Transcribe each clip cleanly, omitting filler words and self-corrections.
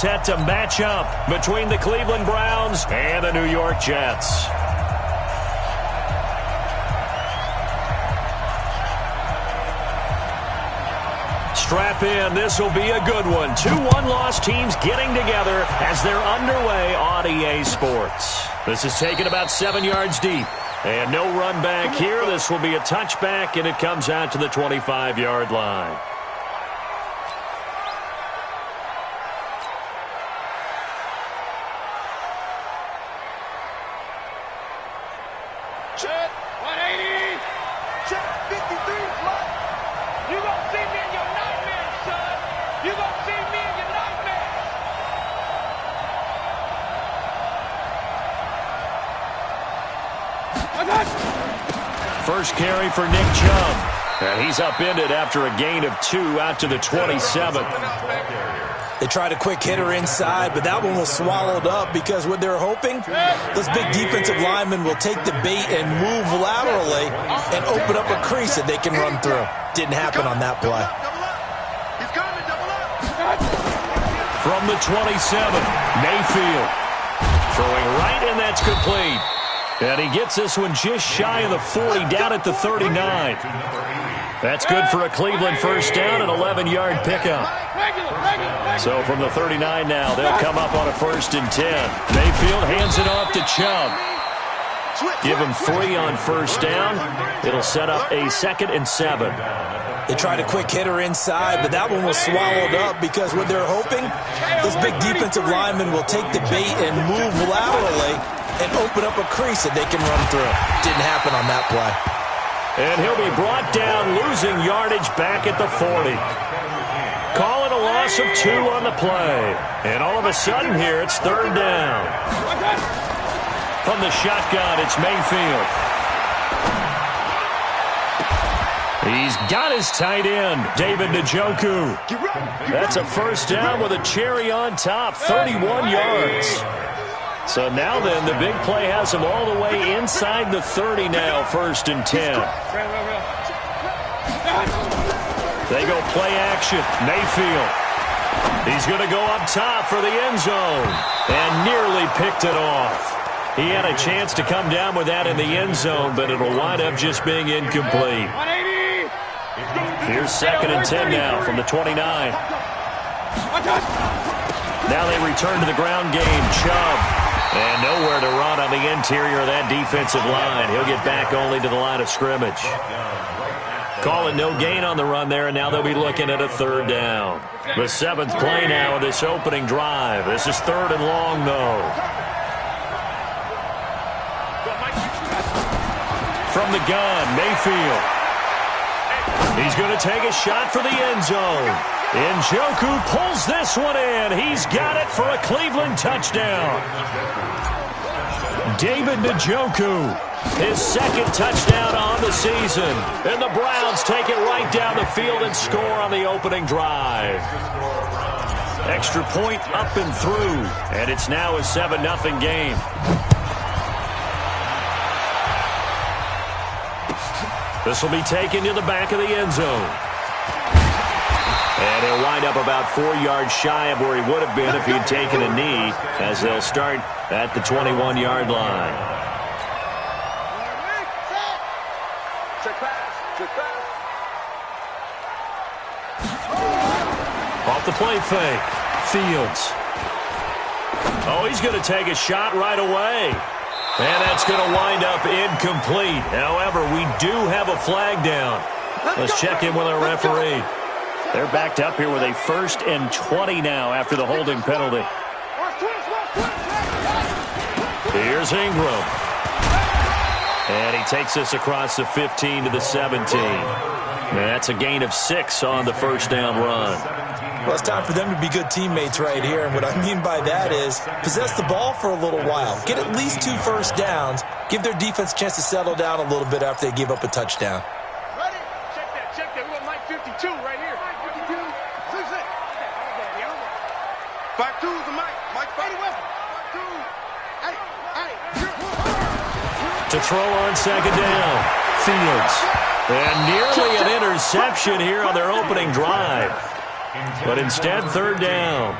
set to match up between the Cleveland Browns and the New York Jets. Strap in. This will be a good one. Two one-loss teams getting together as they're underway on EA Sports. This is taken about 7 yards deep. And no run back here. This will be a touchback, and it comes out to the 25-yard line. Check 180. Check 53. You gonna see me in your nightmares, son. You gonna see me in your nightmares. First carry for Nick Chubb. And he's upended after a gain of 2 out to the 27. They tried a quick hitter inside, but that one was swallowed up because what they're hoping, those big defensive linemen will take the bait and move laterally and open up a crease that they can run through. Didn't happen on that play. From the 27, Mayfield. Throwing right, and that's complete. And he gets this one just shy of the 40, down at the 39. That's good for a Cleveland first down, an 11-yard pickup. So from the 39 now, they'll come up on a 1st and 10. Mayfield hands it off to Chubb. Give him 3 on first down. It'll set up a 2nd and 7. They tried a quick hitter inside, but that one was swallowed up because what they're hoping, those big defensive linemen will take the bait and move laterally and open up a crease that they can run through. Didn't happen on that play. And he'll be brought down, losing yardage back at the 40. Call it a loss of 2 on the play. And all of a sudden here, it's 3rd down. From the shotgun, it's Mayfield. He's got his tight end, David Njoku. That's a first down with a cherry on top, 31 yards. So now then, the big play has him all the way inside the 30 now, 1st and 10. They go play action. Mayfield. He's going to go up top for the end zone. And nearly picked it off. He had a chance to come down with that in the end zone, but it'll wind up just being incomplete. Here's 2nd and 10 now from the 29. Now they return to the ground game. Chubb. And nowhere to run on the interior of that defensive line. He'll get back only to the line of scrimmage. Calling no gain on the run there, and now they'll be looking at a 3rd down. The 7th play now of this opening drive. This is 3rd and long, though. From the gun, Mayfield. He's going to take a shot for the end zone. Njoku pulls this one in. He's got it for a Cleveland touchdown. David Njoku, his 2nd touchdown on the season. And the Browns take it right down the field and score on the opening drive. Extra point up and through. And it's now a 7-0 game. This will be taken to the back of the end zone. And he'll wind up about 4 yards shy of where he would have been if he'd taken a knee, as they'll start at the 21-yard line. Off the play fake. Fields. Oh, he's going to take a shot right away. And that's going to wind up incomplete. However, we do have a flag down. Let's check in with our referee. They're backed up here with a 1st and 20 now after the holding penalty. Here's Ingram. And he takes this across the 15 to the 17. And that's a gain of 6 on the first down run. Well, it's time for them to be good teammates right here. And what I mean by that is possess the ball for a little while. Get at least 2 first downs. Give their defense a chance to settle down a little bit after they give up a touchdown. Ready? Check that. We got Mike 52 right here. 52. 6-6. 5-2 is the Mike. Mike 51. 5-2. To throw on 2nd down. Fields. And nearly an interception here on their opening drive. But instead, third down.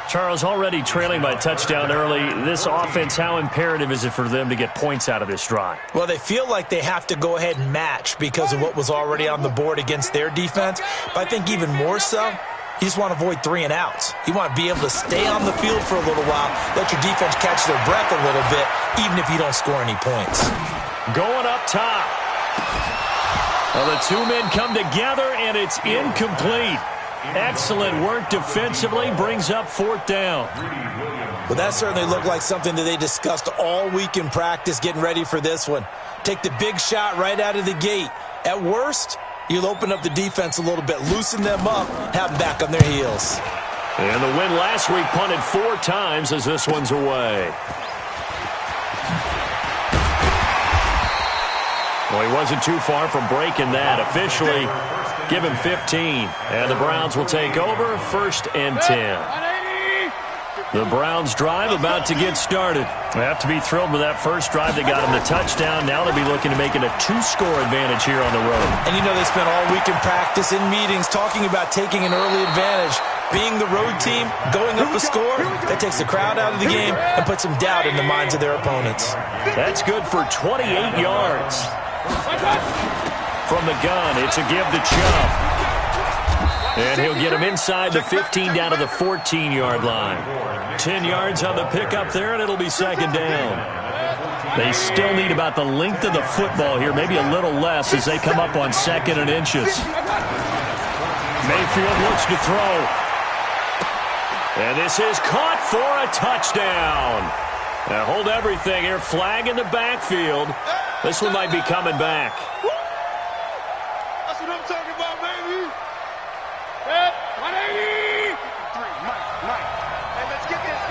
Charles, already trailing by a touchdown early. This offense, how imperative is it for them to get points out of this drive? Well, they feel like they have to go ahead and match because of what was already on the board against their defense. But I think even more so, you just want to avoid 3 and outs. You want to be able to stay on the field for a little while, let your defense catch their breath a little bit, even if you don't score any points. Going up top. Well, the two men come together, and it's incomplete. Excellent work defensively, brings up fourth down. Well, that certainly looked like something that they discussed all week in practice getting ready for this one. Take the big shot right out of the gate. At worst, you'll open up the defense a little bit, loosen them up, have them back on their heels. And the win last week punted 4 times as this one's away. Well, he wasn't too far from breaking that. Officially, give him 15. And the Browns will take over, 1st and 10. The Browns drive about to get started. They have to be thrilled with that first drive that got them the touchdown. Now they'll be looking to make it a 2-score advantage here on the road. And you know they spent all week in practice, in meetings, talking about taking an early advantage. Being the road team, going up a score, that takes the crowd out of the game and puts some doubt in the minds of their opponents. That's good for 28 yards. From the gun, it's a give to Chubb. And he'll get him inside the 15 down to the 14-yard line. 10 yards on the pickup there, and it'll be 2nd down. They still need about the length of the football here, maybe a little less as they come up on 2nd and inches. Mayfield looks to throw. And this is caught for a touchdown. Now hold everything here. Flag in the backfield. This one might be coming back. That's what I'm talking about, baby. 180. 3, Mike. Hey, let's get this.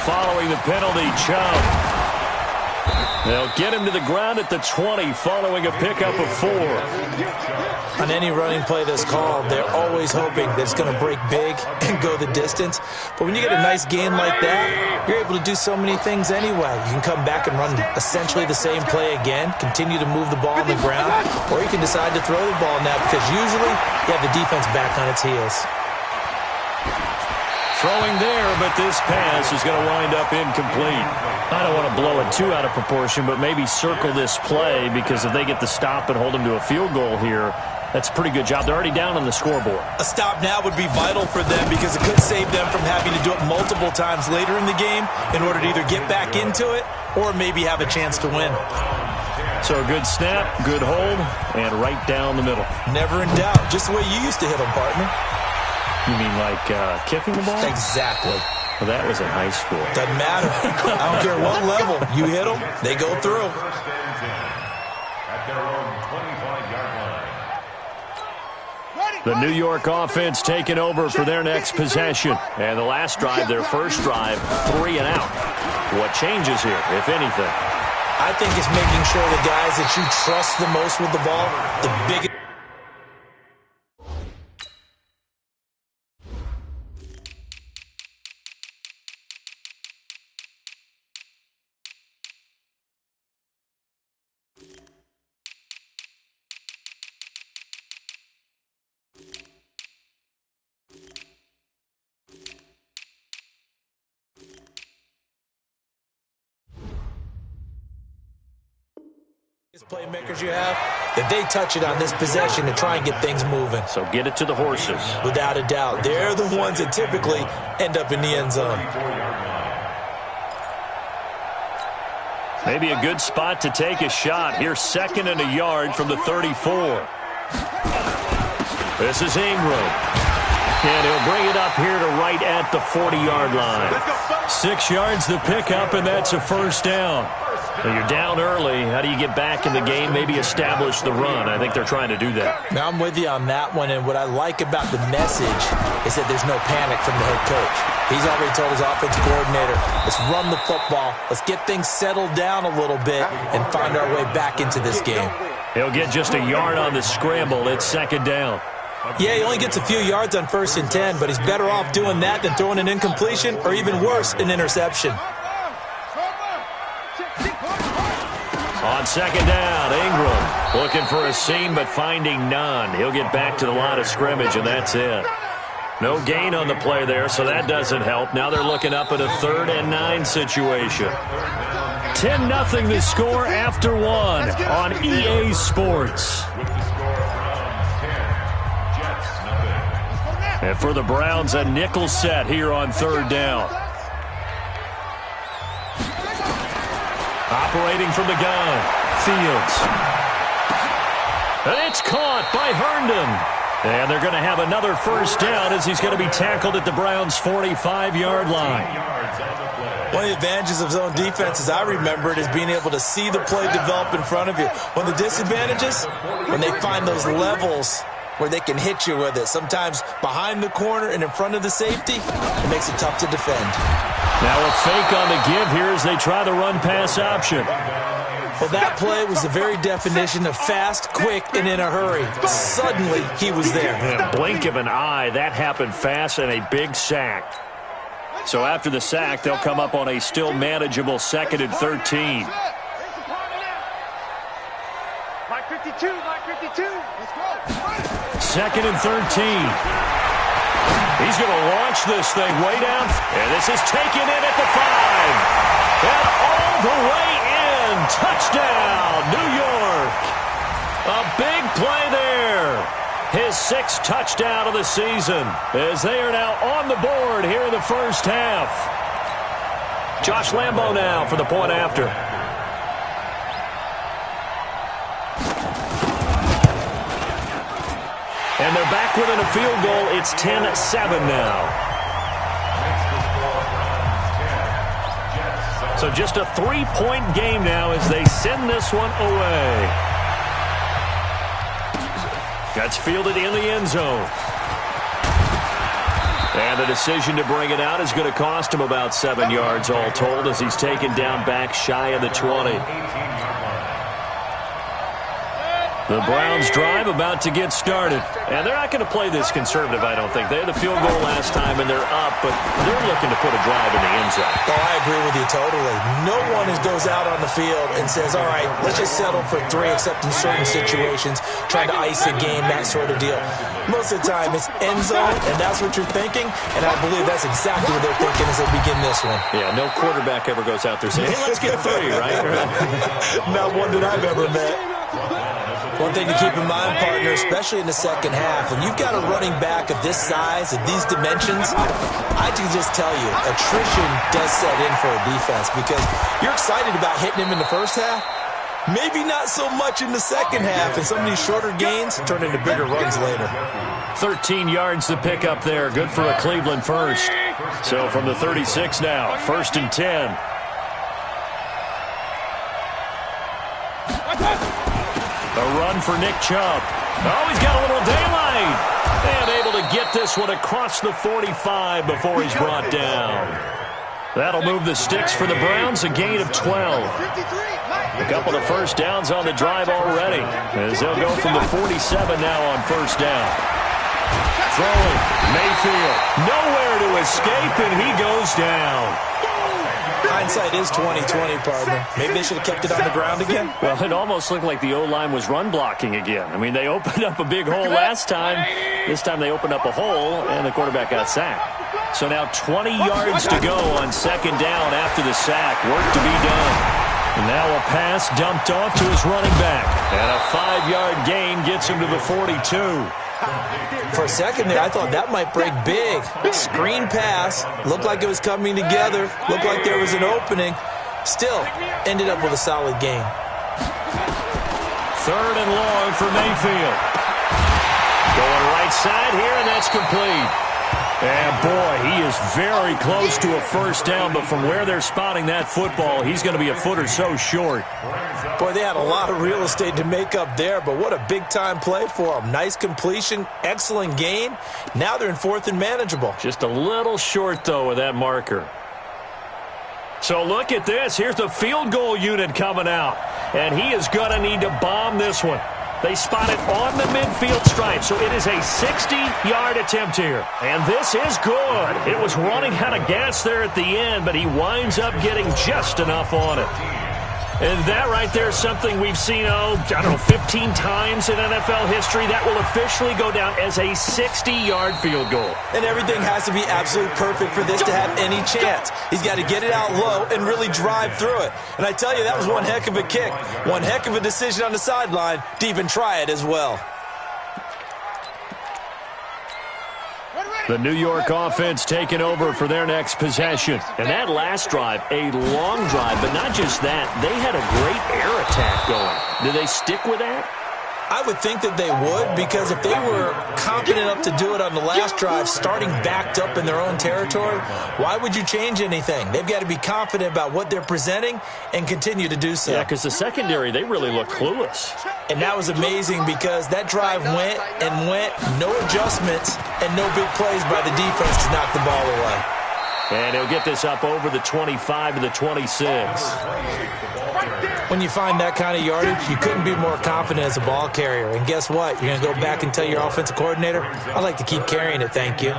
Following the penalty, Chubb. They'll get him to the ground at the 20 following a pickup of 4. On any running play that's called, they're always hoping that it's going to break big and go the distance. But when you get a nice game like that, you're able to do so many things anyway. You can come back and run essentially the same play again, continue to move the ball on the ground, or you can decide to throw the ball now because usually you have the defense back on its heels. Throwing there, but this pass is going to wind up incomplete. I don't want to blow it too out of proportion, but maybe circle this play because if they get the stop and hold them to a field goal here, that's a pretty good job. They're already down on the scoreboard. A stop now would be vital for them because it could save them from having to do it multiple times later in the game in order to either get back into it or maybe have a chance to win. So a good snap, good hold, and right down the middle. Never in doubt. Just the way you used to hit them, partner. You mean like kicking the ball? Exactly. Well, that was in high school. Doesn't matter. I don't care what level. You hit them, they go through. The New York offense taking over for their next possession. And the last drive, their first drive, 3 and out. What changes here, if anything? I think it's making sure the guys that you trust the most with the ball, the biggest. Playmakers you have, that they touch it on this possession to try and get things moving. So get it to the horses. Without a doubt. They're the ones that typically end up in the end zone. Maybe a good spot to take a shot. Here's 2nd and a yard from the 34. This is Ingram. And he'll bring it up here to right at the 40-yard line. 6 yards the pickup, and that's a first down. Well, you're down early. How do you get back in the game? Maybe establish the run. I think they're trying to do that. Now, I'm with you on that one, and what I like about the message is that there's no panic from the head coach. He's already told his offensive coordinator, let's run the football, let's get things settled down a little bit and find our way back into this game. He'll get just a yard on the scramble. It's 2nd down. Yeah, he only gets a few yards on 1st and 10, but he's better off doing that than throwing an incompletion or even worse, an interception. On second down. Ingram looking for a seam but finding none. He'll get back to the line of scrimmage, and that's it. No gain on the play there, so that doesn't help. Now they're looking up at a 3rd and 9 situation. 10-0 the score after 1 on EA Sports. And for the Browns, a nickel set here on 3rd down. Operating from the gun, Fields. And it's caught by Herndon. And they're going to have another first down as he's going to be tackled at the Browns' 45-yard line. One of the advantages of zone defense, as I remember it, is being able to see the play develop in front of you. One of the disadvantages, when they find those levels where they can hit you with it. Sometimes behind the corner and in front of the safety, it makes it tough to defend. Now a fake on the give here as they try the run-pass option. Well, that play was the very definition of fast, quick, and in a hurry. Suddenly, he was there. In a blink of an eye, that happened fast and a big sack. So after the sack, they'll come up on a still manageable 2nd and 13. Mike 52, Mike 52. Let's go. 2nd and 13. He's going to launch this thing way down. And this is taken in at the 5. And all the way in. Touchdown, New York. A big play there. His 6th touchdown of the season as they are now on the board here in the first half. Josh Lambo now for the point after. And they're back within a field goal. It's 10-7 now. So just a 3-point game now as they send this one away. That's fielded in the end zone. And the decision to bring it out is going to cost him about 7 yards all told as he's taken down back shy of the 20. The Browns drive about to get started. And they're not going to play this conservative, I don't think. They had the field goal last time, and they're up, but they're looking to put a drive in the end zone. Oh, I agree with you totally. No one goes out on the field and says, all right, let's just settle for 3, except in certain situations, trying to ice a game, that sort of deal. Most of the time, it's end zone, and that's what you're thinking, and I believe that's exactly what they're thinking as they begin this one. Yeah, no quarterback ever goes out there saying, hey, let's get 3, right? Not one that I've ever met. One thing to keep in mind, partner, especially in the second half, when you've got a running back of this size, of these dimensions, I can just tell you, attrition does set in for a defense because you're excited about hitting him in the first half. Maybe not so much in the second half, and some of these shorter gains turn into bigger runs later. 13 yards to pick up there. Good for a Cleveland first. So from the 36 now, 1st and 10. A run for Nick Chubb. Oh, he's got a little daylight. And able to get this one across the 45 before he's brought down. That'll move the sticks for the Browns, a gain of 12. A couple of first downs on the drive already, as they'll go from the 47 now on first down. Throwing, Mayfield, nowhere to escape, and he goes down. Hindsight is 20/20, partner. Maybe they should have kept it on the ground again. Well, it almost looked like the O-line was run blocking again. I mean, they opened up a big hole last time. This time they opened up a hole, and the quarterback got sacked. So now 20 yards to go on 2nd down after the sack. Work to be done. And now a pass dumped off to his running back. And a 5-yard gain gets him to the 42. For a second there, I thought that might break big. Screen pass. Looked like it was coming together. Looked like there was an opening. Still, ended up with a solid game. 3rd and long for Mayfield. Going right side here, and that's complete. And, boy, he is very close to a first down, but from where they're spotting that football, he's going to be a foot or so short. Boy, they had a lot of real estate to make up there, but what a big-time play for them. Nice completion, excellent gain. Now they're in 4th and manageable. Just a little short, though, with that marker. So look at this. Here's the field goal unit coming out, and he is going to need to bomb this one. They spot it on the midfield stripe, so it is a 60-yard attempt here. And this is good. It was running out of gas there at the end, but he winds up getting just enough on it. And that right there is something we've seen, 15 times in NFL history. That will officially go down as a 60-yard field goal. And everything has to be absolutely perfect for this to have any chance. He's got to get it out low and really drive through it. And I tell you, that was one heck of a kick. One heck of a decision on the sideline to even try it as well. The New York offense taking over for their next possession. And that last drive, a long drive, but not just that. They had a great air attack going. Do they stick with that? I would think that they would, because if they were confident enough to do it on the last drive, starting backed up in their own territory, why would you change anything? They've got to be confident about what they're presenting and continue to do so. Yeah, because the secondary, they really look clueless. And that was amazing because that drive went and went, no adjustments, and no big plays by the defense to knock the ball away. And he'll get this up over the 25 to the 26. When you find that kind of yardage, you couldn't be more confident as a ball carrier. And guess what? You're going to go back and tell your offensive coordinator, I'd like to keep carrying it, thank you.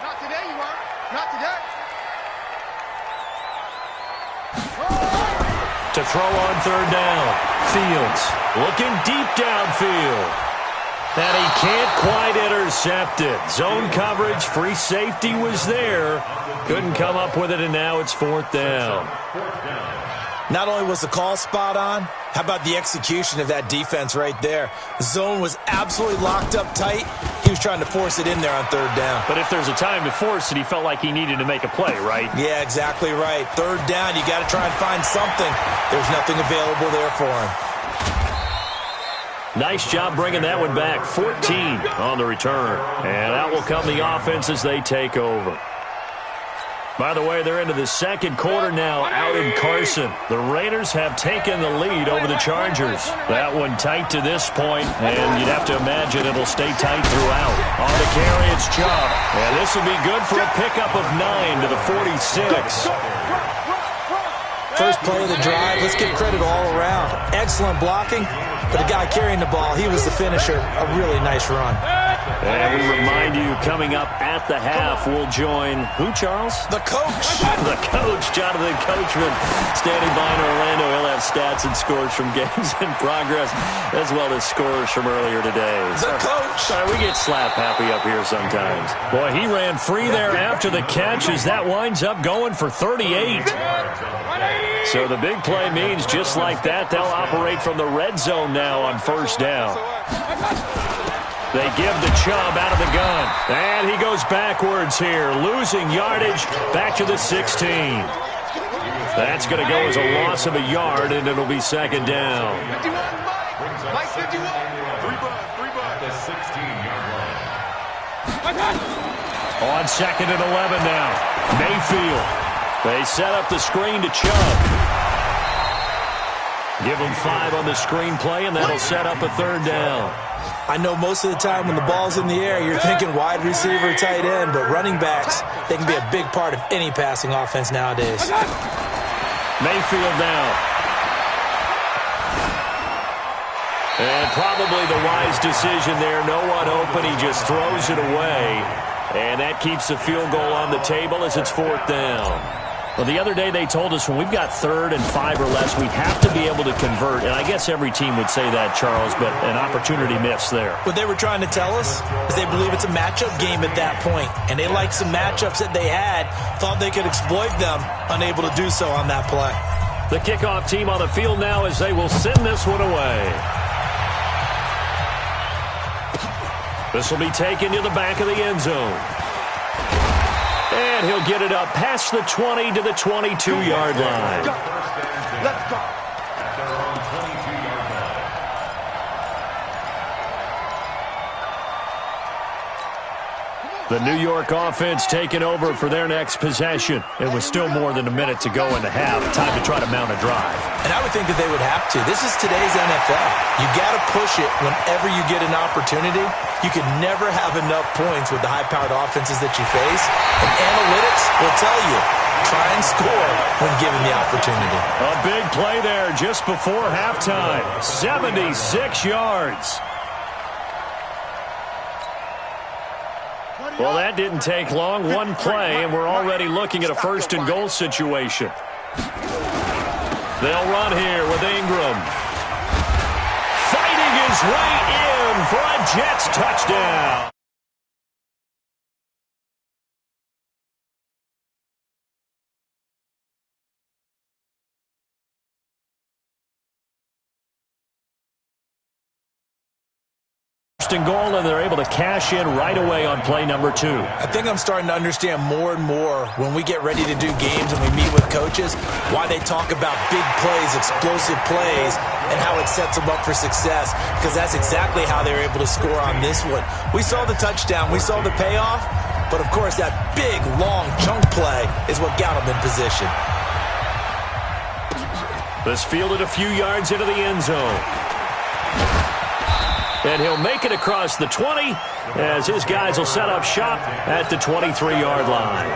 Not today, you weren't. Not today. To throw on third down. Fields looking deep downfield. And he can't quite intercept it. Zone coverage, free safety was there. Couldn't come up with it, and now it's fourth down. Not only was the call spot on, how about the execution of that defense right there? The zone was absolutely locked up tight. He was trying to force it in there on third down. But if there's a time to force it, he felt like he needed to make a play, right? Yeah, exactly right. Third down, you got to try and find something. There's nothing available there for him. Nice job bringing that one back. 14 on the return. And out will come the offense as they take over. By the way, they're into the second quarter now out in Carson. The Raiders have taken the lead over the Chargers. That one tight to this point, and you'd have to imagine it'll stay tight throughout. On the carry, it's Chubb. And this will be good for a pickup of 9 to the 46. First play of the drive, let's give credit all around. Excellent blocking, but the guy carrying the ball, he was the finisher. A really nice run. And we remind you, coming up at the half, we'll join who, Charles? The coach. The coach, Jonathan Coachman, standing by in Orlando. He'll have stats and scores from games in progress, as well as scores from earlier today. The coach. Sorry, we get slap happy up here sometimes. Boy, he ran free there after the catch as that winds up going for 38. So the big play means just like that, they'll operate from the red zone now on first down. They give the Chubb out of the gun. And he goes backwards here, losing yardage back to the 16. That's going to go as a loss of a yard, and it'll be second down. 51, Mike 51. Three bucks. The 16-yard line. On second and 11 now. Mayfield. They set up the screen to Chubb. Give him 5 on the screen play, and that'll set up a third down. I know most of the time when the ball's in the air, you're thinking wide receiver, tight end, but running backs, they can be a big part of any passing offense nowadays. Mayfield now. And probably the wise decision there. No one open. He just throws it away. And that keeps the field goal on the table as it's fourth down. Well, the other day they told us when we've got 3rd and 5 or less, we have to be able to convert. And I guess every team would say that, Charles, but an opportunity missed there. What they were trying to tell us is they believe it's a matchup game at that point. And they liked some matchups that they had, thought they could exploit them, unable to do so on that play. The kickoff team on the field now as they will send this one away. This will be taken to the back of the end zone. And he'll get it up past the 20 to the 22-yard line. Let's go. The New York offense taking over for their next possession. It was still more than a minute to go in the half. Time to try to mount a drive. And I would think that they would have to. This is today's NFL. You got to push it whenever you get an opportunity. You can never have enough points with the high-powered offenses that you face. And analytics will tell you, try and score when given the opportunity. A big play there just before halftime. 76 yards. Well, that didn't take long. One play, and we're already looking at a first-and-goal situation. They'll run here with Ingram. Fighting his way in for a Jets touchdown. And goal, and they're able to cash in right away on play number 2. I think I'm starting to understand more and more when we get ready to do games and we meet with coaches why they talk about big plays, explosive plays, and how it sets them up for success, because that's exactly how they were able to score on this one. We saw the touchdown, we saw the payoff, but of course that big, long chunk play is what got them in position. This fielded a few yards into the end zone. And he'll make it across the 20 as his guys will set up shop at the 23-yard line.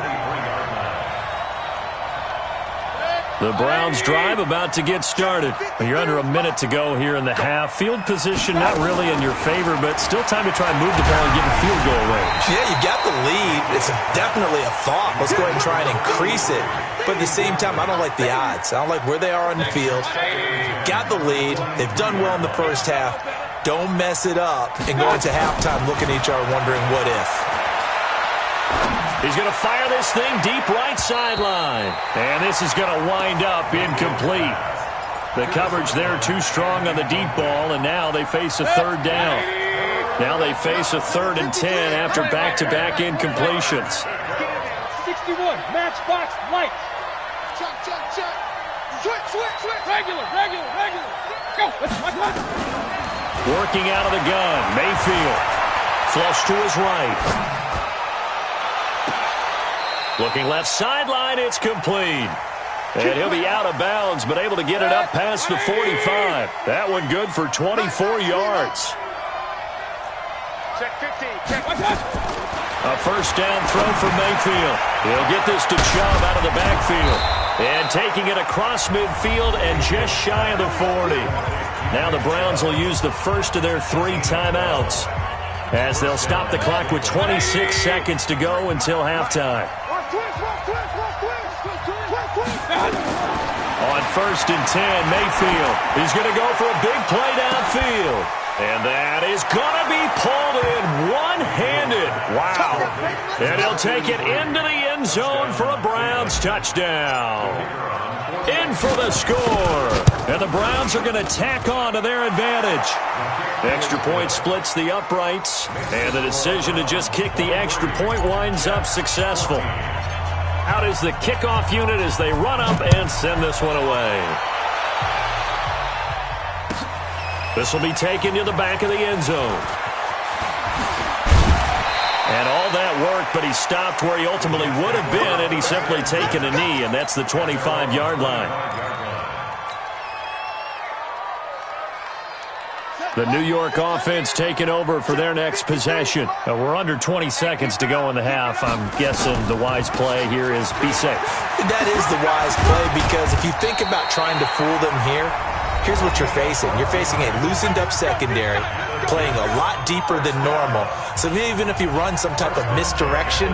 The Browns drive about to get started. You're under a minute to go here in the half. Field position not really in your favor, but still time to try and move the ball and get in field goal range. Yeah, you got the lead. It's definitely a thought. Let's go ahead and try and increase it. But at the same time, I don't like the odds. I don't like where they are on the field. Got the lead. They've done well in the first half. Don't mess it up and go into halftime looking at each other wondering what if. He's going to fire this thing deep right sideline. And this is going to wind up incomplete. The coverage there too strong on the deep ball, and now they face a third down. Now they face a 3rd and 10 after back-to-back incompletions. 61, match box, lights. Check, check, check. Switch. Regular. Go, let's watch. Working out of the gun, Mayfield. Flush to his right. Looking left sideline, it's complete. And he'll be out of bounds, but able to get it up past the 45. That one good for 24 yards. Check 15, check. A first down throw for Mayfield. He'll get this to Chubb out of the backfield. And taking it across midfield and just shy of the 40. Now the Browns will use the first of their 3 timeouts as they'll stop the clock with 26 seconds to go until halftime. On 1st and 10, Mayfield. He's going to go for a big play downfield. And that is going to be pulled in one-handed. Wow. And he'll take it into the end zone for a Browns touchdown. In for the score. And the Browns are going to tack on to their advantage. Extra point splits the uprights. And the decision to just kick the extra point winds up successful. Out is the kickoff unit as they run up and send this one away. This will be taken to the back of the end zone. And all that work, but he stopped where he ultimately would have been, and he's simply taken a knee, and that's the 25-yard line. The New York offense taking over for their next possession. We're under 20 seconds to go in the half. I'm guessing the wise play here is be safe. That is the wise play, because if you think about trying to fool them here, here's what you're facing. You're facing a loosened-up secondary, playing a lot deeper than normal. So even if you run some type of misdirection,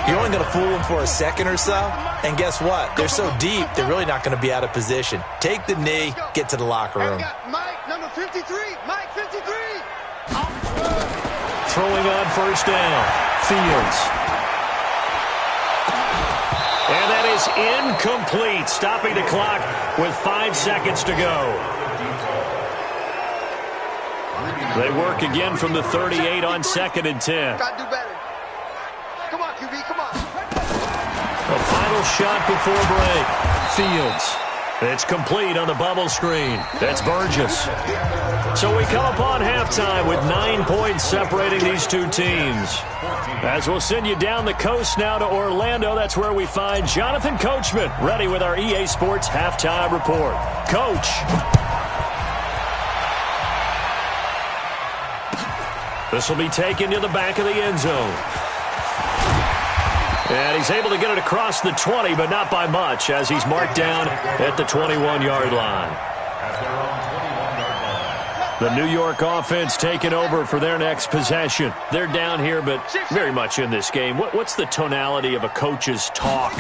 you're only going to fool them for a second or so. And guess what? They're so deep, they're really not going to be out of position. Take the knee, get to the locker room. Mike, number 53. Mike, 53. Throwing on first down. Fields. And that is incomplete, stopping the clock with 5 seconds to go. They work again from the 38 on 2nd and 10. Got to do better. Come on, QB, come on. A final shot before break. Fields. It's complete on the bubble screen. That's Burgess. So we come upon halftime with 9 points separating these two teams. As we'll send you down the coast now to Orlando, that's where we find Jonathan Coachman, ready with our EA Sports Halftime Report. Coach. This will be taken to the back of the end zone. And he's able to get it across the 20, but not by much, as he's marked down at the 21-yard line. The New York offense taking over for their next possession. They're down here, but very much in this game. What's the tonality of a coach's talk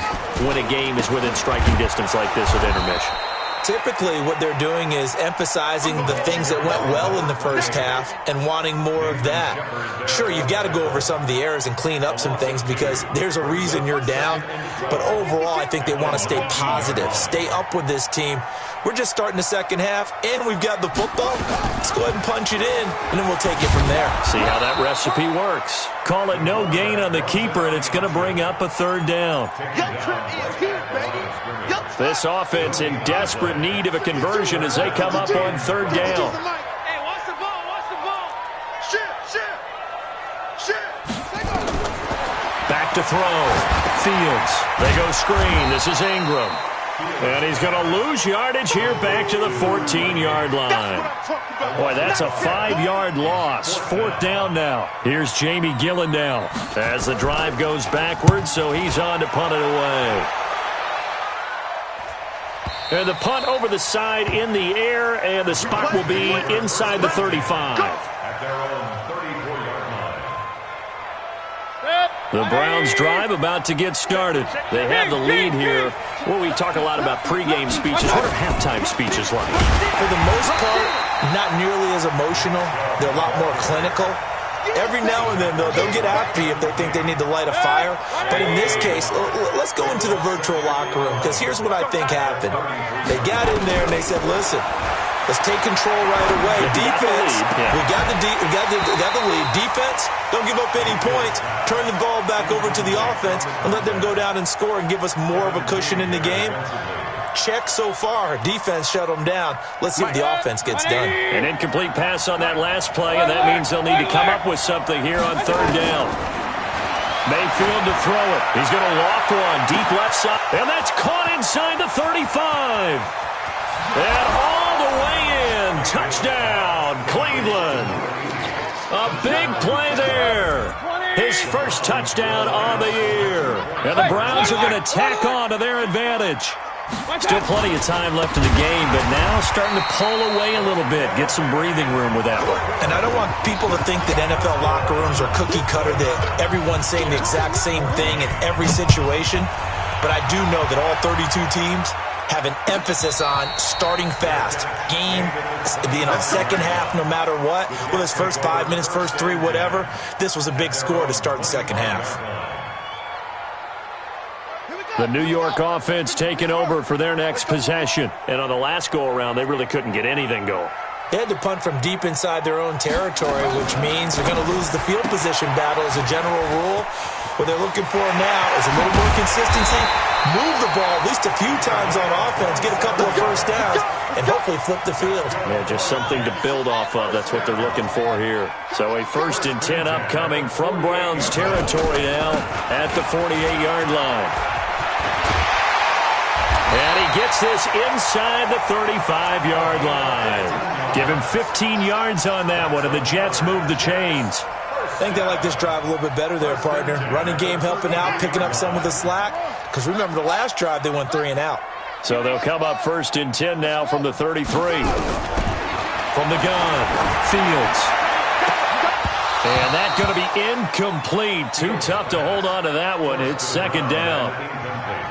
when a game is within striking distance like this at intermission? Typically, what they're doing is emphasizing the things that went well in the first half and wanting more of that. Sure, you've got to go over some of the errors and clean up some things because there's a reason you're down. But overall, I think they want to stay positive, stay up with this team. We're just starting the second half, and we've got the football. Let's go ahead and punch it in, and then we'll take it from there. See how that recipe works. Call it no gain on the keeper, and it's going to bring up a third down. This offense in desperate need of a conversion as they come up on third down. Hey, watch the ball, watch the ball. Shit. Back to throw. Fields. They go screen. This is Ingram. And he's going to lose yardage here back to the 14-yard line. Boy, that's a 5-yard loss. Fourth down now. Here's Jamie Gillen now as the drive goes backwards, so he's on to punt it away. And the punt over the side in the air, and the spot will be inside the 35. At their own 34-yard line. The Browns drive about to get started. They have the lead here. Well, we talk a lot about pregame speeches. What are halftime speeches like? For the most part, not nearly as emotional. They're a lot more clinical. Every now and then, though, they'll get after you if they think they need to light a fire. But in this case, let's go into the virtual locker room, because here's what I think happened. They got in there and they said, listen, let's take control right away. Defense, we got the lead. Defense, don't give up any points. Turn the ball back over to the offense and let them go down and score and give us more of a cushion in the game. Check so far. Defense shut them down. Let's see if the offense gets done. An incomplete pass on that last play, and that means they'll need to come up with something here on third down. Mayfield to throw it. He's going to loft one deep left side, and that's caught inside the 35. And all the way in. Touchdown, Cleveland. A big play there. His first touchdown on the year. And the Browns are going to tack on to their advantage. Still plenty of time left in the game, but now starting to pull away a little bit, get some breathing room with that one. And I don't want people to think that NFL locker rooms are cookie cutter, that everyone's saying the exact same thing in every situation. But I do know that all 32 teams have an emphasis on starting fast. Game, second half, no matter what. Well, his first 5 minutes, first 3, whatever. This was a big score to start the second half. The New York offense taking over for their next possession. And on the last go-around, they really couldn't get anything going. They had to punt from deep inside their own territory, which means they're going to lose the field position battle as a general rule. What they're looking for now is a little more consistency, move the ball at least a few times on offense, get a couple of first downs, and hopefully flip the field. Yeah, just something to build off of. That's what they're looking for here. So a 1st and 10 upcoming from Browns territory now at the 48-yard line. And he gets this inside the 35-yard line. Give him 15 yards on that one, and the Jets move the chains. I think they like this drive a little bit better there, partner. Running game helping out, picking up some of the slack. Because remember, the last drive, they went 3 and out. So they'll come up 1st and 10 now from the 33. From the gun, Fields. And that's going to be incomplete. Too tough to hold on to that one. It's second down.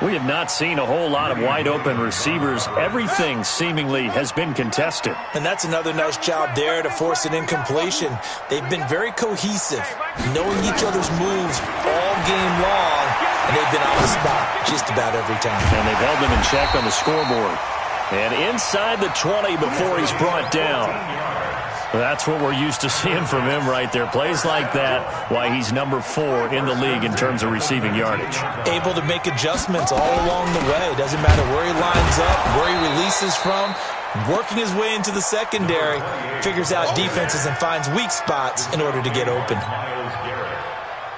We have not seen a whole lot of wide-open receivers. Everything seemingly has been contested. And that's another nice job there to force an incompletion. They've been very cohesive, knowing each other's moves all game long, and they've been on the spot just about every time. And they've held them in check on the scoreboard. And inside the 20 before he's brought down. That's what we're used to seeing from him right there. Plays like that, why he's number 4 in the league in terms of receiving yardage. Able to make adjustments all along the way. Doesn't matter where he lines up, where he releases from. Working his way into the secondary, figures out defenses and finds weak spots in order to get open.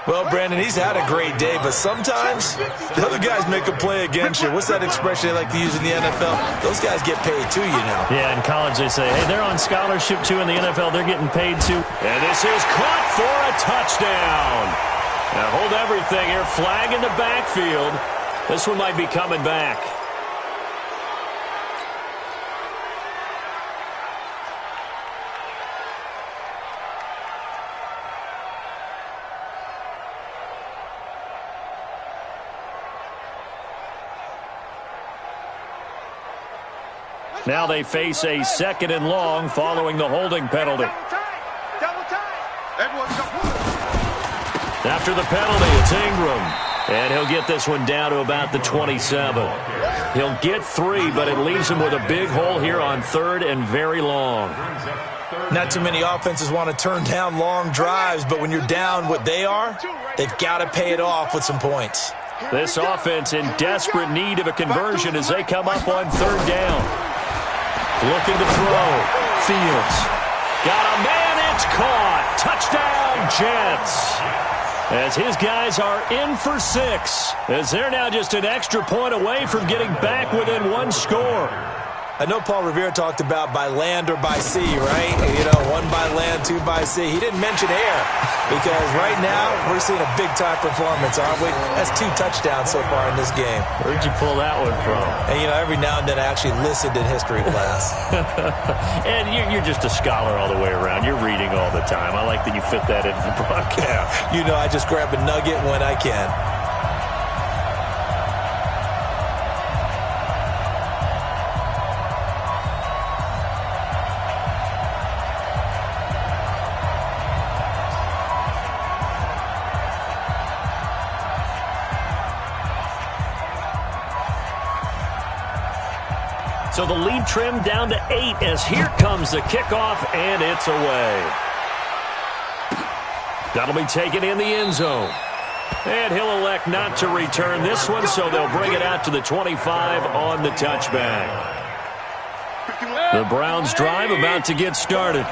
Well, Brandon, he's had a great day, but sometimes the other guys make a play against you. What's that expression they like to use in the NFL? Those guys get paid too, you know. Yeah, in college they say, hey, they're on scholarship too. In the NFL, they're getting paid too. And this is caught for a touchdown. Now hold everything here. Flag in the backfield. This one might be coming back. Now they face a 2nd and long following the holding penalty. After the penalty, it's Ingram. And he'll get this one down to about the 27. He'll get 3, but it leaves him with a big hole here on 3rd and very long. Not too many offenses want to turn down long drives, but when you're down what they are, they've got to pay it off with some points. This offense in desperate need of a conversion as they come up on 3rd down. Looking to throw. Fields. Got a man. It's caught. Touchdown, Jets. As his guys are in for 6. As they're now just an extra point away from getting back within 1 score. I know Paul Revere talked about by land or by sea, right? You know, 1 by land, 2 by sea. He didn't mention air because right now we're seeing a big-time performance, aren't we? That's 2 touchdowns so far in this game. Where'd you pull that one from? And, you know, every now and then I actually listened in history class. And you're just a scholar all the way around. You're reading all the time. I like that you fit that into the broadcast. You know, I just grab a nugget when I can. So the lead trimmed down to 8 as here comes the kickoff, and it's away. That'll be taken in the end zone. And he'll elect not to return this one, so they'll bring it out to the 25 on the touchback. The Browns drive about to get started.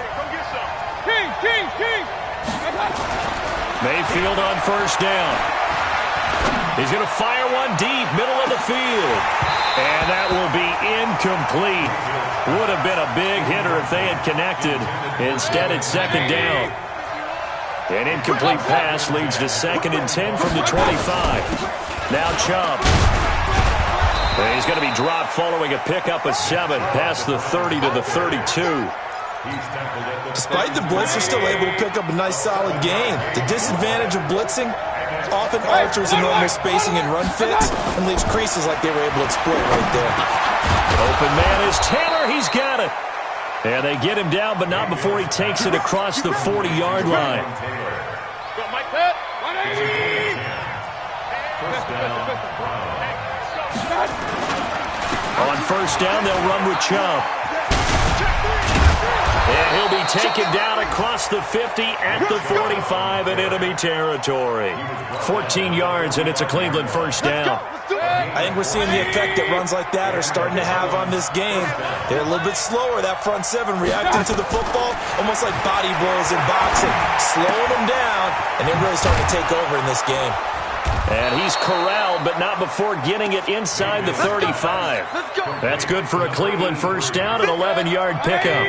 Mayfield on 1st down. He's going to fire one deep, middle of the field. And that will be incomplete. Would have been a big hitter if they had connected. Instead, it's 2nd down. An incomplete pass leads to 2nd and 10 from the 25. Now Chubb. And he's going to be dropped following a pickup of 7 past the 30 to the 32. Despite the blitz, they're still able to pick up a nice solid gain. The disadvantage of blitzing often alters the normal spacing and run fits and leaves creases like they were able to exploit right there. Open man is Taylor. He's got it. And they get him down, but not before he takes it across the 40-yard line. On 1st down, they'll run with Chubb. And he'll be taken down across the 50 at the 45 in enemy territory. 14 yards, and it's a Cleveland 1st down. I think we're seeing the effect that runs like that are starting to have on this game. They're a little bit slower, that front 7, reacting to the football, almost like body blows in boxing, slowing them down, and they're really starting to take over in this game. And he's corralled, but not before getting it inside the 35. That's good for a Cleveland 1st down, an 11-yard pickup.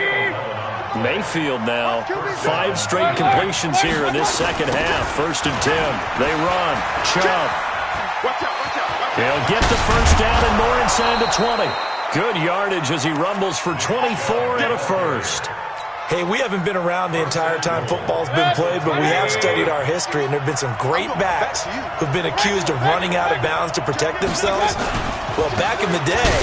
Mayfield now, 5 straight completions here in this 2nd half. 1st and 10. They run. Chubb. He'll get the 1st down and more inside the 20. Good yardage as he rumbles for 24 and a 1st. Hey, we haven't been around the entire time football's been played, but we have studied our history, and there have been some great backs who've been accused of running out of bounds to protect themselves. Well, back in the day,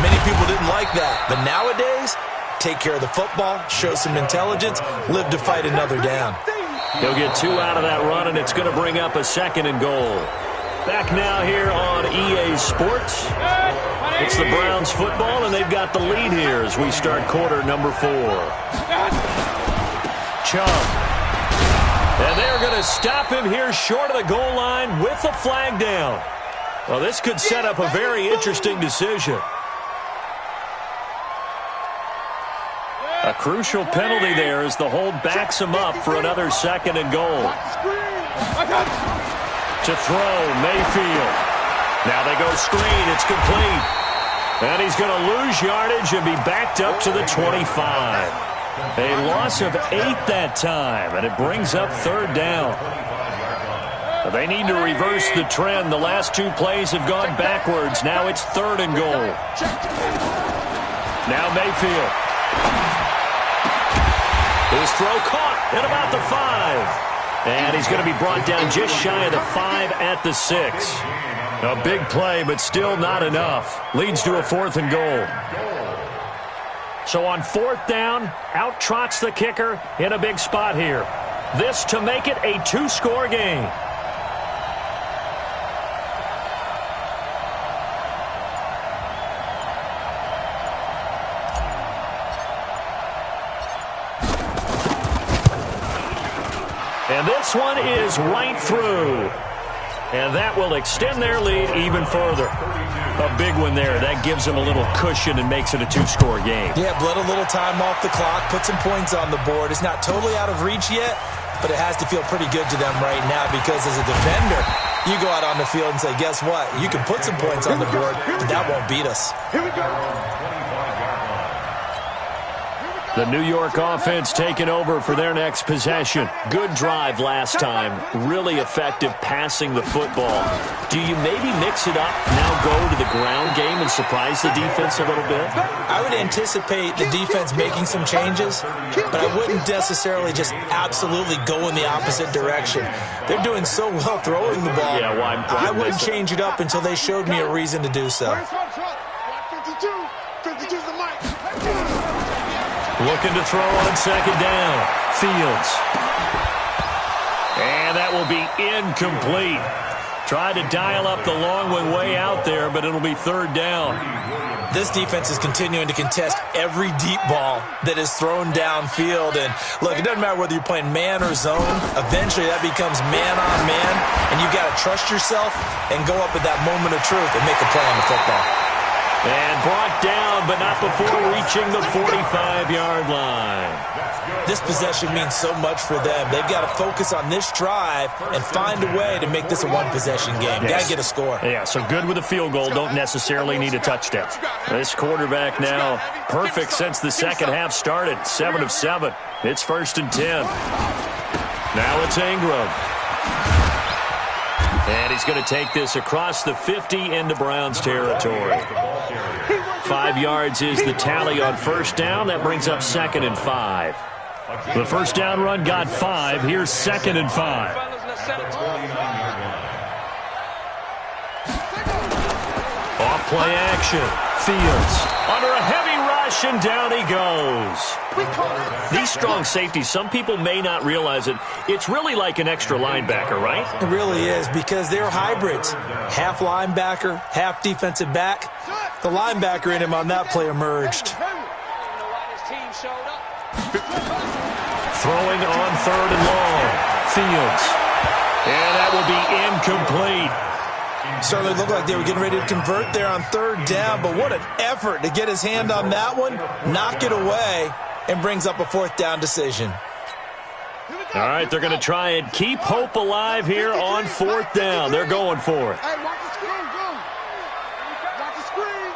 many people didn't like that. But nowadays, take care of the football, show some intelligence, live to fight another down. He'll get 2 out of that run, and it's going to bring up a 2nd and goal. Back now here on EA Sports. It's the Browns football, and they've got the lead here as we start quarter number 4. Chubb. And they're going to stop him here short of the goal line with the flag down. Well, this could set up a very interesting decision. A crucial penalty there as the hold backs him up for another 2nd and goal. To throw, Mayfield. Now they go screen. It's complete. And he's going to lose yardage and be backed up to the 25. A loss of 8 that time, and it brings up 3rd down. They need to reverse the trend. The last 2 plays have gone backwards. Now it's 3rd and goal. Now Mayfield. His throw caught at about the 5. And he's going to be brought down just shy of the 5 at the 6. A big play, but still not enough. Leads to a 4th and goal. So on 4th down, out trots the kicker in a big spot here. This to make it a 2-score game. And this one is right through. And that will extend their lead even further. A big one there. That gives them a little cushion and makes it a 2-score game. Yeah, bled a little time off the clock, put some points on the board. It's not totally out of reach yet, but it has to feel pretty good to them right now because as a defender, you go out on the field and say, guess what? You can put some points on the board, but that won't beat us. Here we go. The New York offense taking over for their next possession. Good drive last time. Really effective passing the football. Do you maybe mix it up, now go to the ground game and surprise the defense a little bit? I would anticipate the defense making some changes, but I wouldn't necessarily just absolutely go in the opposite direction. They're doing so well throwing the ball. Yeah, well, I wouldn't change it up until they showed me a reason to do so. 52's the mic. Looking to throw on 2nd down. Fields. And that will be incomplete. Tried to dial up the long one way out there, but it'll be 3rd down. This defense is continuing to contest every deep ball that is thrown downfield. And, look, it doesn't matter whether you're playing man or zone. Eventually, that becomes man on man, and you've got to trust yourself and go up at that moment of truth and make a play on the football. And brought down, but not before reaching the 45-yard line. This possession means so much for them. They've got to focus on this drive and find a way to make this a one-possession game. Yes. Got to get a score. Yeah, so good with a field goal. Don't necessarily need a touchdown. This quarterback now perfect since the second half started. 7 of 7. It's 1st and 10. Now it's Ingram. And he's going to take this across the 50 into Browns territory. 5 yards is the tally on 1st down. That brings up 2nd and 5. The 1st down run got 5. Here's 2nd and 5. Off play action. Fields under a heavy rush, and down he goes. These strong safeties, some people may not realize it. It's really like an extra linebacker, right? It really is, because they're hybrids. Half linebacker, half defensive back. The linebacker in him on that play emerged. Throwing on 3rd and long. Fields. And that will be incomplete. Certainly looked like they were getting ready to convert there on 3rd down, but what an effort to get his hand on that one, knock it away, and brings up a 4th down decision. All right, they're going to try and keep hope alive here on 4th down. They're going for it. Hey, watch the screen, go. Watch the screen.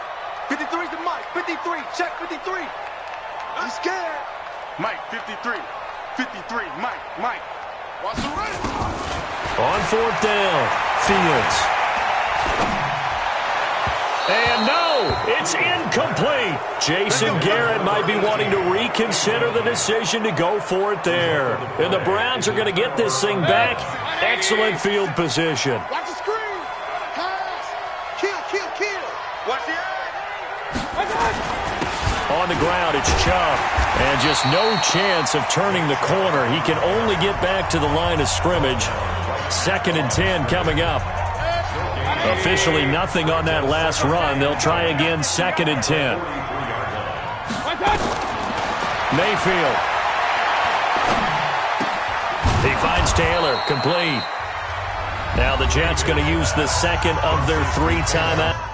53's the mic. 53, check 53. I'm scared. Mike, 53. 53, Mike. Watch the run. On 4th down, Fields. And no, it's incomplete. Jason Garrett might be wanting to reconsider the decision to go for it there. And the Browns are going to get this thing back. Excellent field position. Watch the screen. Pass. Kill. Watch the eye. On the ground, it's Chubb. And just no chance of turning the corner. He can only get back to the line of scrimmage. 2nd and 10 coming up. Officially nothing on that last run. They'll try again, 2nd and 10. Mayfield. Lawrence Taylor, complete. Now the Jets going to use the second of their 3 timeouts.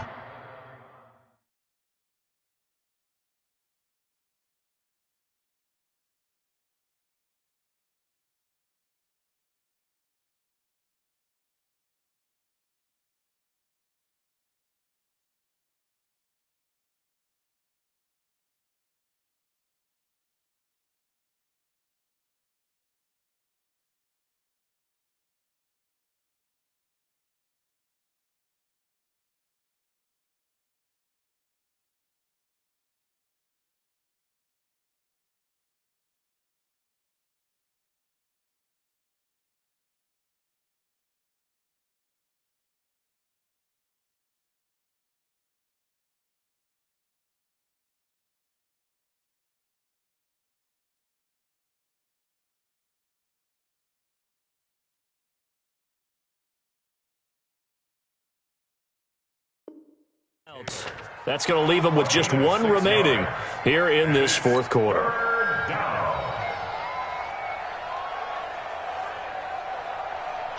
That's going to leave them with just 1 remaining here in this 4th quarter.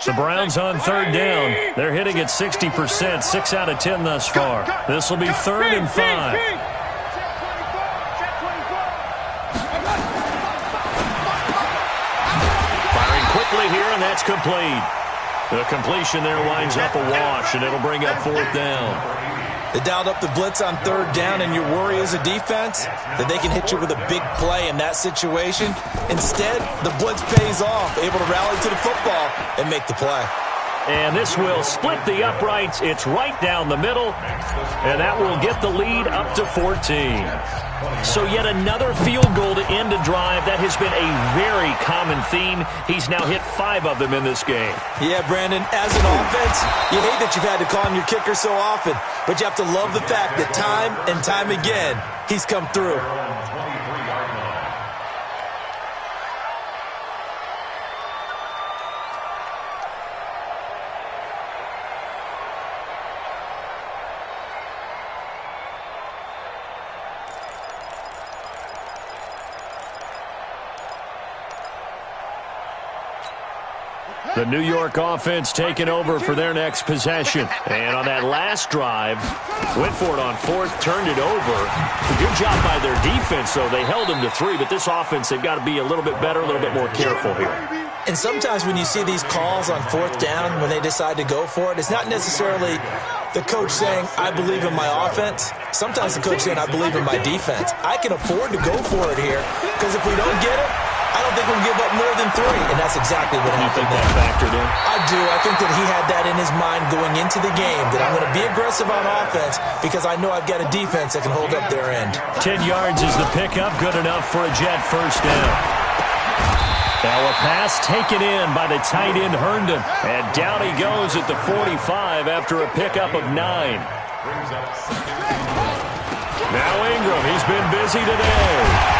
The Browns on 3rd down. They're hitting at 60%, 6 out of 10 thus far. This will be 3rd and 5. Firing quickly here, and that's complete. The completion there winds up a wash, and it'll bring up 4th down. They dialed up the blitz on 3rd down, and your worry as a defense that they can hit you with a big play in that situation. Instead, the blitz pays off, able to rally to the football and make the play. And this will split the uprights. It's right down the middle, and that will get the lead up to 14. So yet another field goal to end a drive. That has been a very common theme. He's now hit 5 of them in this game. Yeah, Brandon, as an offense, you hate that you've had to call on your kicker so often, but you have to love the fact that time and time again, he's come through. The New York offense taking over for their next possession. And on that last drive, went for it on 4th, turned it over. Good job by their defense, though. They held them to 3, but this offense, they've got to be a little bit better, a little bit more careful here. And sometimes when you see these calls on 4th down, when they decide to go for it, it's not necessarily the coach saying, I believe in my offense. Sometimes the coach saying, I believe in my defense. I can afford to go for it here, because if we don't get it, I don't think we'll give up more than 3, and that's exactly what happened. You think that factored in? I do. I think that he had that in his mind going into the game, that I'm going to be aggressive on offense because I know I've got a defense that can hold up their end. 10 yards is the pickup, good enough for a Jet 1st down. Now a pass taken in by the tight end Herndon, and down he goes at the 45 after a pickup of 9. Now Ingram, he's been busy today.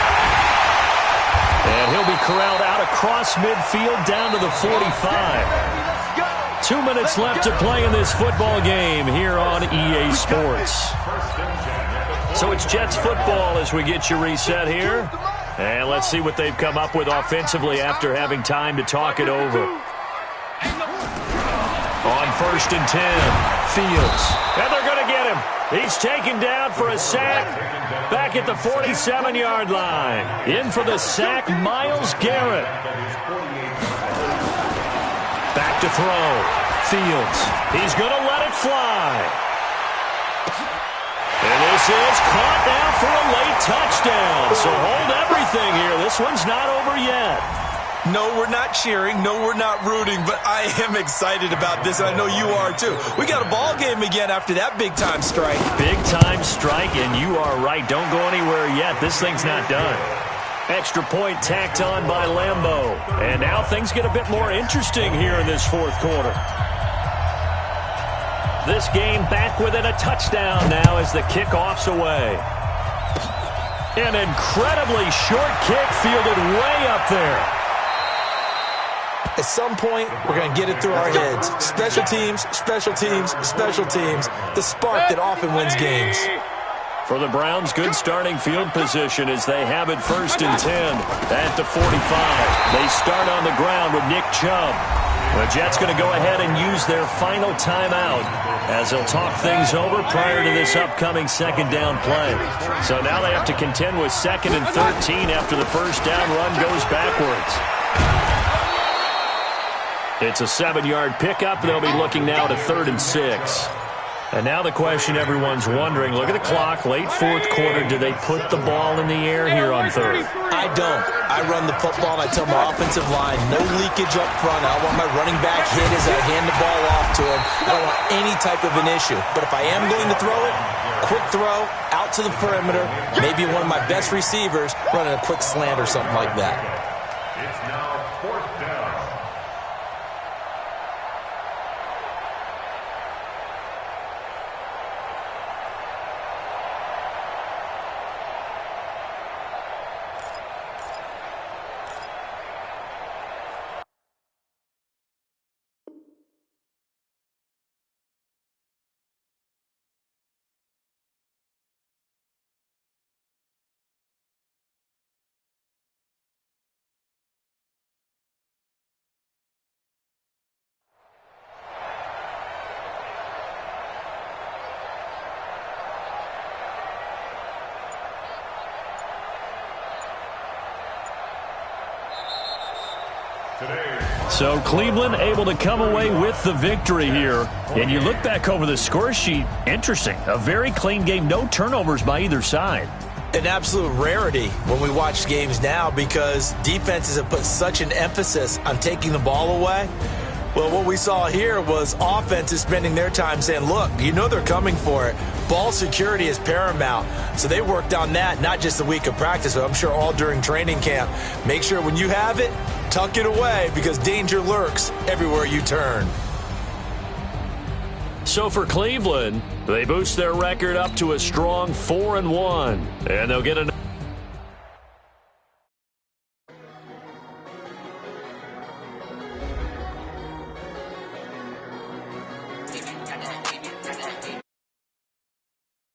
And he'll be corralled out across midfield down to the 45. 2 minutes left to play in this football game here on EA Sports. So it's Jets football as we get you reset here. And let's see what they've come up with offensively after having time to talk it over. On 1st and 10, Fields. And they're going to get him. He's taken down for a sack back at the 47-yard line. In for the sack, Myles Garrett. Back to throw. Fields. He's going to let it fly. And this is caught now for a late touchdown. So hold everything here. This one's not over yet. No, we're not cheering. No, we're not rooting. But I am excited about this, and I know you are too. We got a ball game again after that big-time strike. Big-time strike, and you are right. Don't go anywhere yet. This thing's not done. Extra point tacked on by Lambeau. And now things get a bit more interesting here in this 4th quarter. This game back within a touchdown now as the kickoff's away. An incredibly short kick fielded way up there. At some point, we're going to get it through our heads. Special teams, special teams, special teams. The spark that often wins games. For the Browns, good starting field position as they have it 1st and 10 at the 45. They start on the ground with Nick Chubb. The Jets going to go ahead and use their final timeout as they'll talk things over prior to this upcoming second down play. So now they have to contend with 2nd and 13 after the first down run goes backwards. It's a 7-yard pickup. They'll be looking now to 3rd and 6. And now the question everyone's wondering, look at the clock, late 4th quarter, do they put the ball in the air here on 3rd? I don't. I run the football, and I tell my offensive line, no leakage up front. I don't want my running back hit as I hand the ball off to him. I don't want any type of an issue. But if I am going to throw it, quick throw, out to the perimeter, maybe one of my best receivers running a quick slant or something like that. It's now 4th down. So Cleveland able to come away with the victory here. And you look back over the score sheet, interesting. A very clean game, no turnovers by either side. An absolute rarity when we watch games now because defenses have put such an emphasis on taking the ball away. Well, what we saw here was offenses spending their time saying, look, you know they're coming for it. Ball security is paramount. So they worked on that, not just a week of practice, but I'm sure all during training camp. Make sure when you have it, tuck it away because danger lurks everywhere you turn. So for Cleveland, they boost their record up to a strong 4-1. And they'll get an